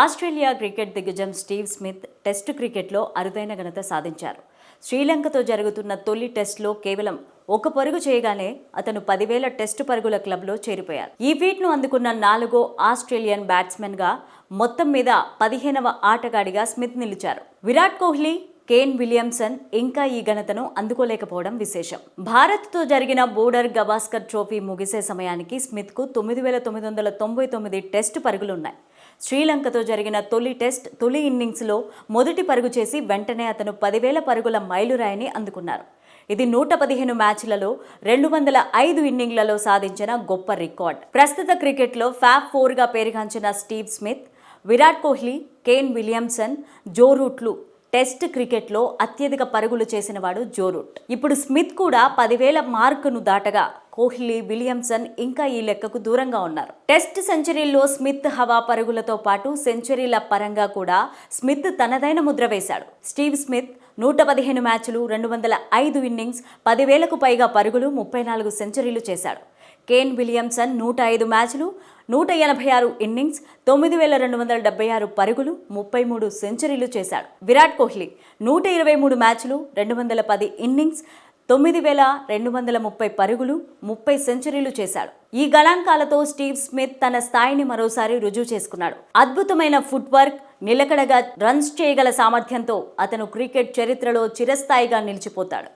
Australia cricket దిగ్గజం Steve Smith test క్రికెట్లో అరుదైన ఘనత సాధించారు. శ్రీలంకతో జరుగుతున్న తొలి టెస్టులో కేవలం ఒక పరుగు చేయగానే అతను 10,000 టెస్టు పరుగుల క్లబ్లో చేరిపోయారు. ఈ ఫీట్ను అందుకున్న 4వ ఆస్ట్రేలియన్ బ్యాట్స్మెన్గా, మొత్తం మీద 15వ ఆటగాడిగా స్మిత్ నిలిచారు. విరాట్ కోహ్లీ, కేన్ విలియమ్సన్ ఇంకా ఈ ఘనతను అందుకోలేకపోవడం విశేషం. భారత్తో జరిగిన బోర్డర్ గవాస్కర్ ట్రోఫీ ముగిసే సమయానికి స్మిత్కు 9,999 టెస్టు పరుగులున్నాయి. శ్రీలంకతో జరిగిన తొలి ఇన్నింగ్స్లో మొదటి పరుగు చేసి వెంటనే అతను 10,000 పరుగుల మైలురాయిని అందుకున్నారు. ఇది 115 మ్యాచ్లలో 205 ఇన్నింగ్లలో సాధించిన గొప్ప రికార్డ్. ప్రస్తుత క్రికెట్లో ఫ్యాబ్ 4గా పేరుగాంచిన Steve Smith, Virat Kohli, Kane Williamson, Joe రూట్లు టెస్ట్ క్రికెట్లో అత్యధిక పరుగులు చేసినవాడు జో రూట్. ఇప్పుడు స్మిత్ కూడా 10,000 మార్కును దాటగా కోహ్లీ, విలియమ్సన్ ఇంకా ఈ లెక్కకు దూరంగా ఉన్నారు. టెస్ట్ సెంచరీల్లో స్మిత్ హవా పరుగులతో పాటు సెంచరీల పరంగా కూడా స్మిత్ తనదైన ముద్ర వేశాడు. స్టీవ్ స్మిత్ 115 మ్యాచ్లు, 205 ఇన్నింగ్స్, 10,000కు పైగా పరుగులు, 34 సెంచరీలు చేశాడు. కేన్ విలియమ్సన్ 105 మ్యాచ్లు, 186 ఇన్నింగ్స్, 9,276 పరుగులు, 33 సెంచరీలు చేశాడు. విరాట్ కోహ్లీ 123 మ్యాచ్లు, 210 ఇన్నింగ్స్, 9,230 పరుగులు, 30 సెంచరీలు చేశాడు. ఈ గణాంకాలతో స్టీవ్ స్మిత్ తన స్థాయిని మరోసారి రుజువు చేసుకున్నాడు. అద్భుతమైన ఫుట్వర్క్, నిలకడగా రన్స్ చేయగల సామర్థ్యంతో అతను క్రికెట్ చరిత్రలో చిరస్థాయిగా నిలిచిపోతాడు.